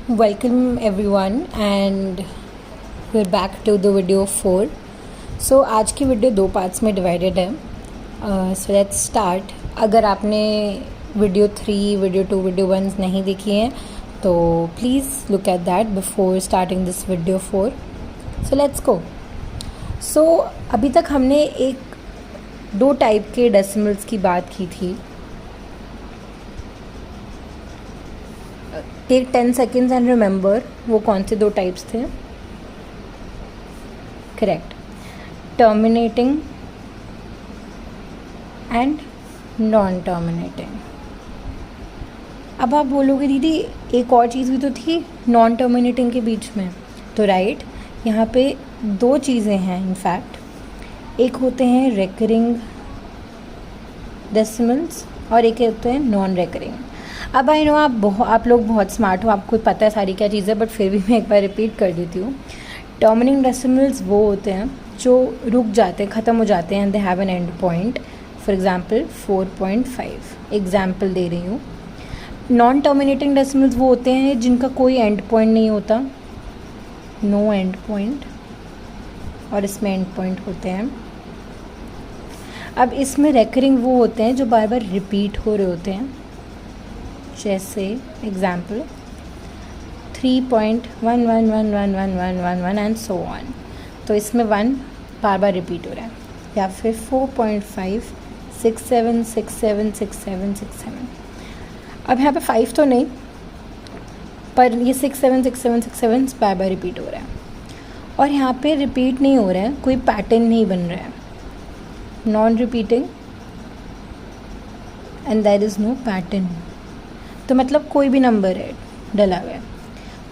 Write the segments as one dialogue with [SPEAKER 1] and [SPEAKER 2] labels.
[SPEAKER 1] Welcome everyone and we're back to the video 4. So आज की video 2 parts में divided है. So let's start. अगर आपने वीडियो 3, वीडियो 2, वीडियो 1 नहीं देखी है तो please look at that before starting this video 4. So let's go. So अभी तक हमने दो टाइप के डेसिमल्स की बात की थी. टेक 10 seconds एंड रिमेंबर वो कौन से दो टाइप्स थे. Correct, terminating and non terminating. अब आप बोलोगे दीदी एक और चीज़ भी तो थी नॉन टर्मिनेटिंग के बीच में. तो राइट, यहाँ पे दो चीज़ें हैं इनफैक्ट. एक होते हैं रेकरिंग डेसिमल्स और एक होते हैं नॉन रेकरिंग. अब आई नो आप लोग बहुत स्मार्ट हो, आपको पता है सारी क्या चीज़ें, बट फिर भी मैं एक बार रिपीट कर देती हूँ. टर्मिनेटिंग डेसिमल्स वो होते हैं जो रुक जाते हैं, ख़त्म हो जाते हैं, they have an end point. For example 4.5 example दे रही हूँ. नॉन टर्मिनेटिंग डेसिमल्स वो होते हैं जिनका कोई एंड पॉइंट नहीं होता, नो एंड पॉइंट, और इसमें एंड पॉइंट होते हैं. अब इसमें रेकरिंग वो होते हैं जो बार बार रिपीट हो रहे होते हैं, जैसे एग्जाम्पल 3.1111111 एंड सो ऑन. तो इसमें 1 बार बार रिपीट हो रहा है. या फिर 4.5 67 67 67 67. अब यहाँ पे 5 तो नहीं, पर ये 67 67 67 बार बार रिपीट हो रहा है. और यहाँ पे रिपीट नहीं हो रहा है, कोई पैटर्न नहीं बन रहा है, non repeating and there is no pattern. तो मतलब कोई भी नंबर है डला हुआ है,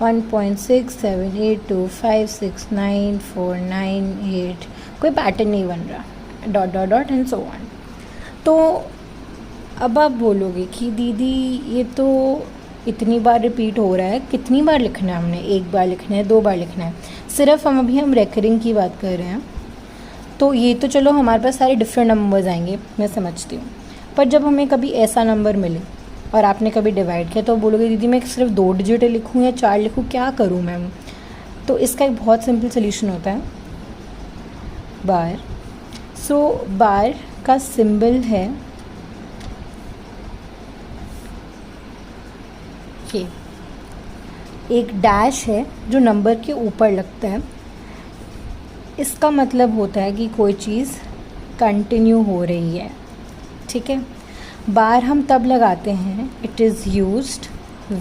[SPEAKER 1] 1.6782569498, कोई पैटर्न नहीं बन रहा, dot dot dot and so on. तो अब आप बोलोगे कि दीदी ये तो इतनी बार रिपीट हो रहा है, कितनी बार लिखना है हमने, एक बार लिखना है, 2 बार लिखना है. सिर्फ हम रेकरिंग की बात कर रहे हैं. तो ये तो चलो हमारे पास सारे डिफरेंट नंबर्स आएंगे, मैं समझती हूँ. पर जब हमें कभी ऐसा नंबर मिले और आपने कभी डिवाइड किया तो बोलोगे दीदी मैं सिर्फ 2 डिजिट लिखूँ या 4 लिखूँ, क्या करूँ मैम. तो इसका एक बहुत सिंपल सोल्यूशन होता है बार. सो बार का सिंबल है ये, एक डैश है जो नंबर के ऊपर लगता है. इसका मतलब होता है कि कोई चीज़ कंटिन्यू हो रही है. ठीक है. बार हम तब लगाते हैं, it is used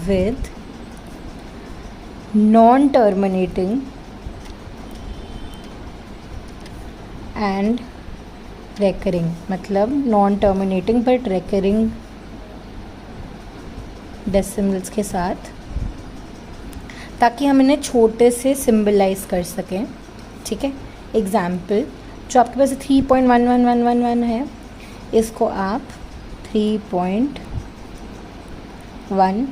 [SPEAKER 1] with non terminating and recurring, मतलब non terminating but recurring decimals के साथ, ताकि हम इन्हें छोटे से सिंबलाइज कर सकें. ठीक है. एग्जाम्पल जो आपके पास 3.11111 है, इसको आप 3.1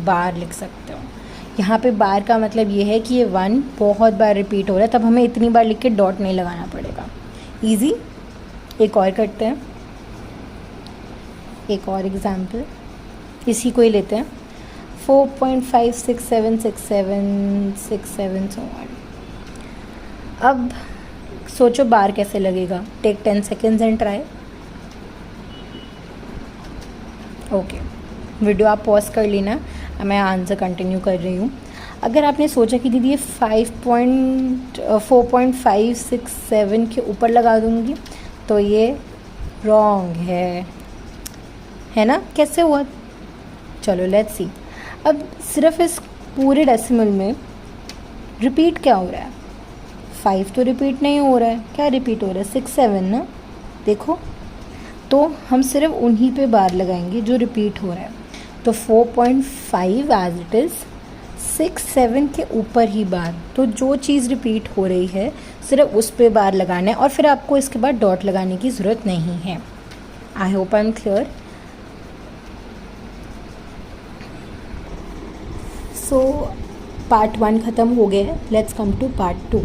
[SPEAKER 1] बार लिख सकते हो. यहाँ पे बार का मतलब ये है कि ये 1 बहुत बार रिपीट हो रहा है, तब हमें इतनी बार लिख के डॉट नहीं लगाना पड़ेगा. इजी. एक और करते हैं, एक और एग्जाम्पल इसी को ही लेते हैं. 4.5676767 सो ऑन. अब सोचो बार कैसे लगेगा. Take 10 seconds and try. Okay, video आप पॉज कर लेना, मैं आंसर कंटिन्यू कर रही हूँ. अगर आपने सोचा कि दीदी ये 4.567 के ऊपर लगा दूँगी, तो ये रॉन्ग है ना. कैसे हुआ, चलो लेट्स सी. अब सिर्फ इस पूरे डेसिमल में रिपीट क्या हो रहा है, 5 तो रिपीट नहीं हो रहा है. क्या रिपीट हो रहा है, 6 7 ना. देखो, तो हम सिर्फ उन्हीं पे बार लगाएंगे जो रिपीट हो रहा है. तो 4.5 एज इट इज़, 6 7 के ऊपर ही बार. तो जो चीज़ रिपीट हो रही है सिर्फ उस पे बार लगाना है, और फिर आपको इसके बाद डॉट लगाने की ज़रूरत नहीं है. I hope I am clear. So part 1 ख़त्म हो गया है. Let's come to part 2.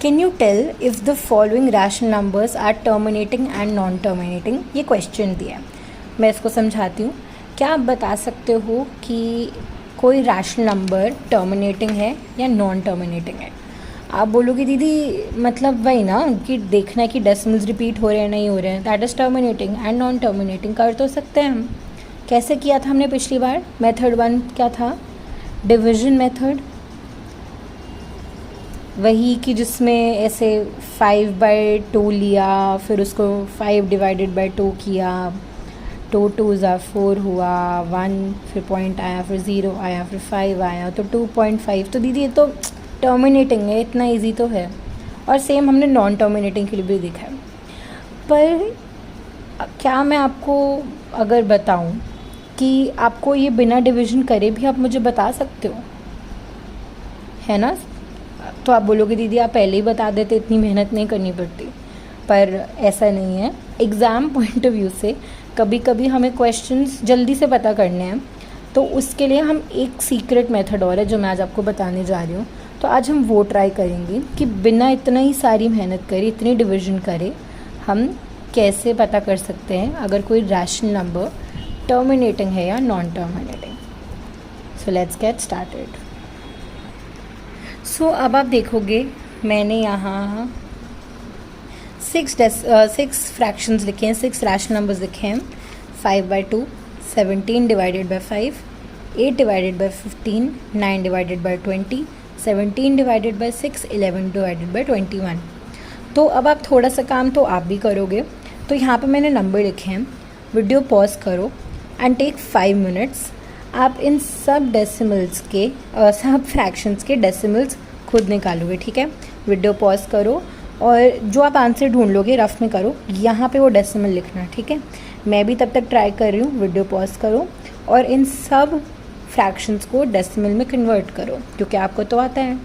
[SPEAKER 1] Can you tell if the following rational numbers are terminating and non-terminating? ये क्वेश्चन दिया है. मैं इसको समझाती हूँ। क्या आप बता सकते हो कि कोई रैशनल नंबर टर्मिनेटिंग है या नॉन टर्मिनेटिंग है? आप बोलोगे दीदी मतलब वही ना कि देखना है कि डेसिमल्स रिपीट हो रहे हैं नहीं हो रहे हैं, that is terminating and non terminating. कर तो सकते हैं हम। कैसे किया था हमने पिछली बार? मेथड 1 क्या था? Division method. वही कि जिसमें ऐसे 5/2 लिया, फिर उसको 5/2 किया, 2 2s 4 हुआ, 1 फिर पॉइंट आया, फिर 0 आया, फिर 5 आया, तो 2.5। तो दीदी ये तो टर्मिनेटिंग है, इतना इजी तो है। और सेम हमने नॉन टर्मिनेटिंग के लिए भी देखा है। पर क्या मैं आपको अगर बताऊं कि आपको ये बिना डिवीजन करे भी आप मुझे बता सकते हो, है ना? तो आप बोलोगे दीदी आप पहले ही बता देते, इतनी मेहनत नहीं करनी पड़ती। पर ऐसा नहीं है। एग्ज़ाम पॉइंट ऑफ व्यू से कभी कभी हमें क्वेश्चंस जल्दी से पता करने हैं, तो उसके लिए हम एक सीक्रेट मेथड और है जो मैं आज आपको बताने जा रही हूँ। तो आज हम वो ट्राई करेंगे कि बिना इतना ही सारी मेहनत करे, इतनी डिवीजन करे, हम कैसे पता कर सकते हैं अगर कोई रैशनल नंबर टर्मिनेटिंग है या non terminating. So let's get started. So अब आप देखोगे मैंने यहाँ 6 फ्रैक्शंस लिखे हैं, 6 रैशनल नंबर्स लिखे हैं। 5/2, 17 divided by 5, 8 divided by 15, 9 divided by 20, 17 divided by 6, 11 divided by 21। तो अब आप थोड़ा सा काम तो आप भी करोगे। तो यहाँ पे मैंने नंबर लिखे हैं। वीडियो पॉज करो एंड टेक 5 मिनट्स। आप इन सब डेसिमल्स के सब फ्रैक्शंस के डेसिमल्स खुद निकालोगे, ठीक है? वीडियो पॉज करो और जो आप आंसर ढूंढ लोगे रफ में करो, यहाँ पे वो डेसिमल लिखना, ठीक है? मैं भी तब तक ट्राई कर रही हूँ। वीडियो पॉज करो और इन सब फ्रैक्शंस को डेसिमल में कन्वर्ट करो, क्योंकि आपको तो आता है।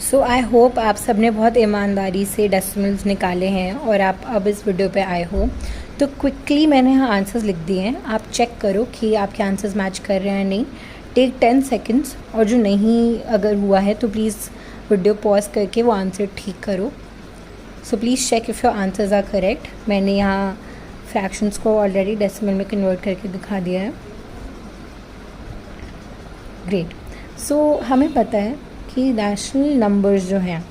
[SPEAKER 1] सो आई होप आप सब ने बहुत ईमानदारी से डेसिमल्स निकाले हैं और आप अब इस वीडियो पे आए हो। तो क्विकली मैंने यहाँ आंसर्स लिख दिए हैं, आप चेक करो कि आपके आंसर्स मैच कर रहे हैं या नहीं। टेक 10 सेकेंड्स, और जो नहीं अगर हुआ है तो प्लीज़ वीडियो पॉज करके वो आंसर ठीक करो। So please check if your answers are correct. मैंने यहाँ फ्रैक्शंस को ऑलरेडी डेसिमल में कन्वर्ट करके दिखा दिया है। ग्रेट। सो हमें पता है कि रैशनल नंबर्स जो हैं,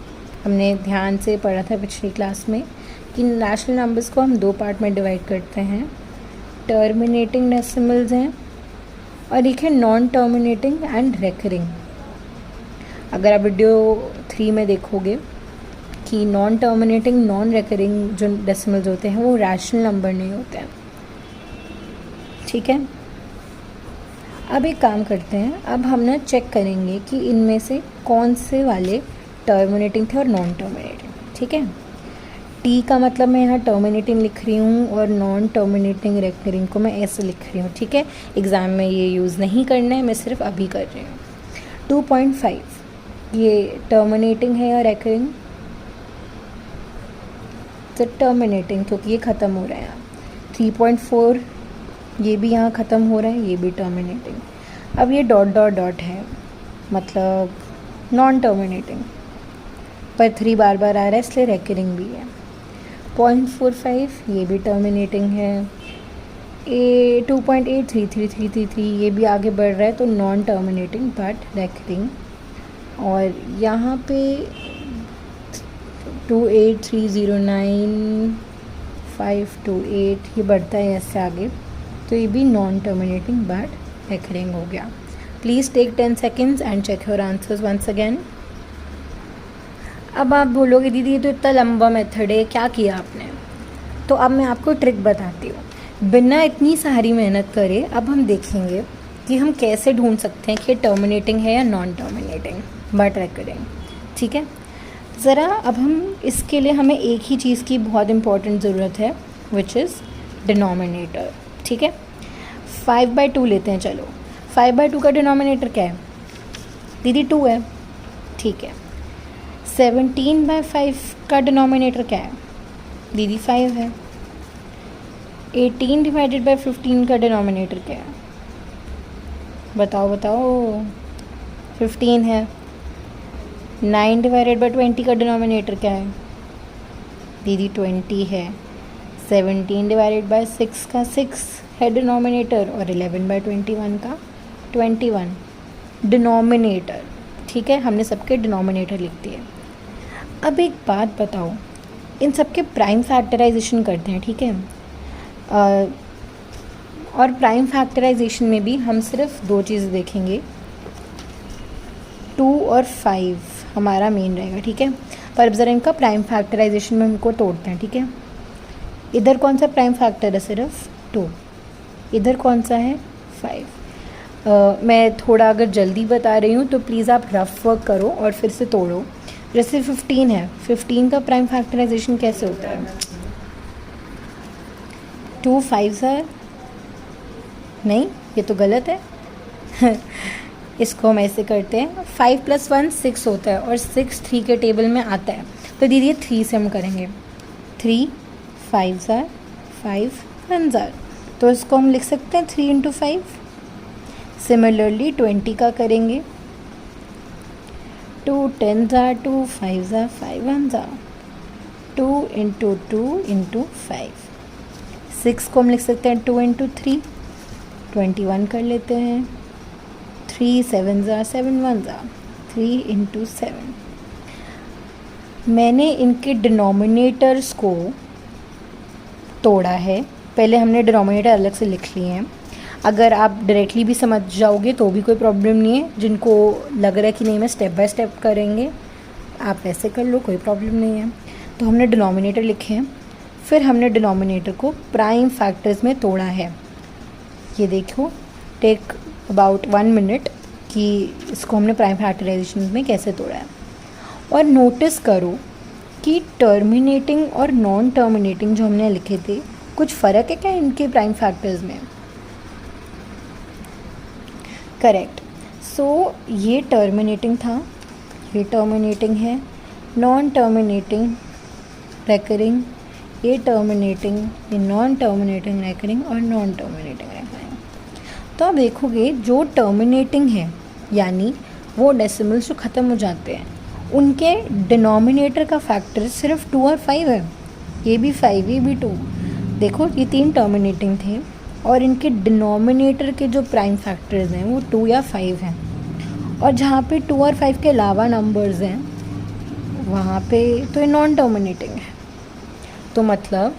[SPEAKER 1] हमने ध्यान से पढ़ा था पिछली क्लास में कि रैशनल नंबर्स को हम 2 पार्ट में डिवाइड करते हैं। टर्मिनेटिंग डेसिमल्स हैं और एक है नॉन टर्मिनेटिंग एंड रेकरिंग। अगर आप वीडियो 3 में देखोगे कि नॉन टर्मिनेटिंग नॉन रेकरिंग जो डेसिमल्स होते हैं वो रैशनल नंबर नहीं होते हैं, ठीक है? अब एक काम करते हैं, अब हम ना चेक करेंगे कि इनमें से कौन से वाले टर्मिनेटिंग थे और नॉन टर्मिनेटिंग, ठीक है? टी का मतलब मैं यहाँ टर्मिनेटिंग लिख रही हूँ और नॉन टर्मिनेटिंग रेकरिंग को मैं ऐसे लिख रही हूँ, ठीक है? एग्ज़ाम में ये यूज़ नहीं करना है, मैं सिर्फ अभी कर रही हूँ। 2.5 ये टर्मिनेटिंग है या रेकरिंग? तो टर्मिनेटिंग, क्योंकि ये ख़त्म हो रहा है यहाँ। 3.4 ये भी यहाँ ख़त्म हो रहा है, ये भी टर्मिनेटिंग। अब ये डॉट डॉट डॉट है, मतलब नॉन टर्मिनेटिंग, पर 3 बार बार आ रहा है इसलिए रेकरिंग भी है। 0.45 ये भी टर्मिनेटिंग है। 2.83333 ये भी आगे बढ़ रहा है, तो नॉन टर्मिनेटिंग बट रेकरिंग। और यहाँ पे 28309 528 ये बढ़ता है ऐसे आगे, तो ये भी नॉन टर्मिनेटिंग बट रेकरिंग हो गया। Please take 10 seconds and check your answers once again. अब आप बोलोगे दीदी ये तो इतना लंबा मेथड है, क्या किया आपने? तो अब मैं आपको ट्रिक बताती हूँ। बिना इतनी सारी मेहनत करे अब हम देखेंगे कि हम कैसे ढूंढ सकते हैं कि टर्मिनेटिंग है या नॉन टर्मिनेटिंग बट रेकरिंग, ठीक है? ज़रा अब हम इसके लिए हमें एक ही चीज़ की बहुत इम्पोर्टेंट ज़रूरत है, विच इज़ डिनोमिनेटर, ठीक है? 5/2 लेते हैं, चलो। 5/2 का डिनोमिनेटर क्या है दीदी? 2 है, ठीक है। 17/5 का डिनोमिनेटर क्या है दीदी? 5 है। 18 डिवाइडेड बाई 15 का डिनोमिनेटर क्या है? बताओ बताओ। 15 है। 9 डिवाइडेड बाई 20 का डिनोमिनेटर क्या है दीदी? 20 है। 17 डिवाइडेड बाय 6 का 6 है डिनोमिनेटर और 11 बाय 21 का 21 डिनोमिनेटर। ठीक है, हमने सबके डिनोमिनेटर लिख दिए। अब एक बात बताओ, इन सबके प्राइम फैक्टराइजेशन करते हैं। ठीक है, और प्राइम फैक्टराइजेशन में भी हम सिर्फ दो चीज़ें देखेंगे, 2 और 5 हमारा मेन रहेगा। ठीक है, पर अब ज़रा इनका प्राइम फैक्टराइजेशन में हमको तोड़ते हैं। ठीक है, इधर कौन सा प्राइम फैक्टर है? सिर्फ 2। इधर कौन सा है? 5। मैं थोड़ा अगर जल्दी बता रही हूँ तो प्लीज़ आप रफ वर्क करो और फिर से तोड़ो। जैसे 15 है, 15 का प्राइम फैक्टराइजेशन कैसे होता है? 2 5 नहीं, ये तो गलत है। इसको हम ऐसे करते हैं, 5 + 1 6 होता है और 6 3 के टेबल में आता है, तो दीदी 3 से हम करेंगे। 3 5 5 1 तो इसको हम लिख सकते हैं 3 × 5। सिमिलरली 20 का करेंगे, 2 10 2 5 5 1 2 × 2 × 5। 6 को हम लिख सकते हैं 2 × 3, 21 कर लेते हैं। 3 7 7 1 3 × 7। मैंने इनके डिनोमिनेटर्स को तोड़ा है। पहले हमने डिनोमिनेटर अलग से लिख लिए हैं। अगर आप डायरेक्टली भी समझ जाओगे तो भी कोई प्रॉब्लम नहीं है। जिनको लग रहा है कि नहीं मैं स्टेप बाय स्टेप करेंगे, आप ऐसे कर लो, कोई प्रॉब्लम नहीं है। तो हमने डिनोमिनेटर लिखे हैं, फिर हमने डिनोमिनेटर को प्राइम फैक्टर्स में तोड़ा है। ये देखो, टेक अबाउट 1 मिनट कि इसको हमने प्राइम फैक्टराइजेशन में कैसे तोड़ा है। और नोटिस करो कि टर्मिनेटिंग और नॉन टर्मिनेटिंग जो हमने लिखे थे, कुछ फ़र्क है क्या इनके प्राइम फैक्टर्स में? करेक्ट। सो ये टर्मिनेटिंग था, ये टर्मिनेटिंग है। नॉन टर्मिनेटिंग रेकरिंग, ये टर्मिनेटिंग, ये नॉन टर्मिनेटिंग रेकरिंग और नॉन टर्मिनेटिंग रेकरिंग। तो आप देखोगे जो टर्मिनेटिंग है यानी वो डेसिमल्स जो ख़त्म हो जाते हैं, उनके डिनोमिनेटर का फैक्टर सिर्फ 2 और 5 है। ये भी 5, ये भी 2। देखो ये 3 टर्मिनेटिंग थे और इनके डिनोमिनेटर के जो प्राइम फैक्टर्स हैं वो 2 या 5 हैं। और जहाँ पे 2 और 5 के अलावा नंबर्स हैं वहाँ पे तो ये नॉन टर्मिनेटिंग है। तो मतलब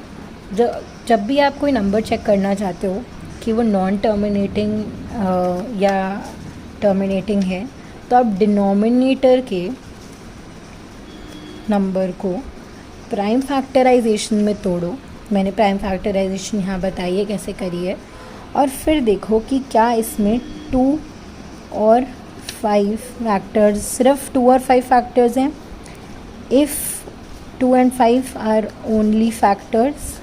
[SPEAKER 1] जब भी आप कोई नंबर चेक करना चाहते हो कि वो नॉन टर्मिनेटिंग या टर्मिनेटिंग है, तो आप डिनोमिनेटर के नंबर को प्राइम फैक्टराइजेशन में तोड़ो। मैंने प्राइम फैक्टराइजेशन यहाँ बताई है कैसे करी है। और फिर देखो कि क्या इसमें 2 और 5 फैक्टर्स, सिर्फ 2 और 5 फैक्टर्स हैं। If 2 and 5 are only factors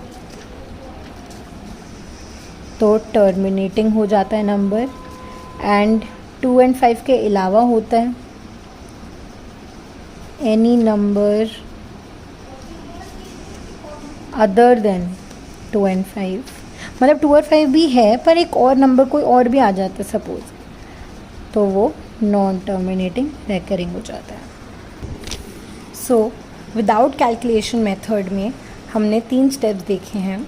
[SPEAKER 1] तो टर्मिनेटिंग हो जाता है नंबर। एंड 2 and 5 के अलावा होता है any number other than 2 and 5, मतलब 2 और 5 भी है पर एक और नंबर कोई और भी आ जाता है सपोज, तो वो नॉन टर्मिनेटिंग रेकरिंग हो जाता है। सो विदाउट कैलकुलेशन मेथड में हमने 3 स्टेप्स देखे हैं।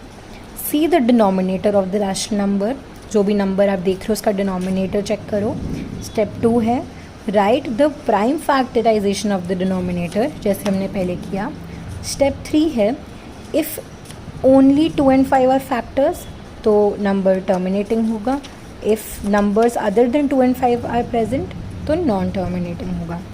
[SPEAKER 1] See the denominator of the rational number, जो भी नंबर आप देख रहे हो उसका डिनोमिनेटर चेक करो। स्टेप 2 है write the prime factorisation of the denominator, जैसे हमने पहले किया। स्टेप 3 है if only 2 and 5 are factors तो नंबर टर्मिनेटिंग होगा। If numbers other than 2 and 5 are present तो नॉन टर्मिनेटिंग होगा।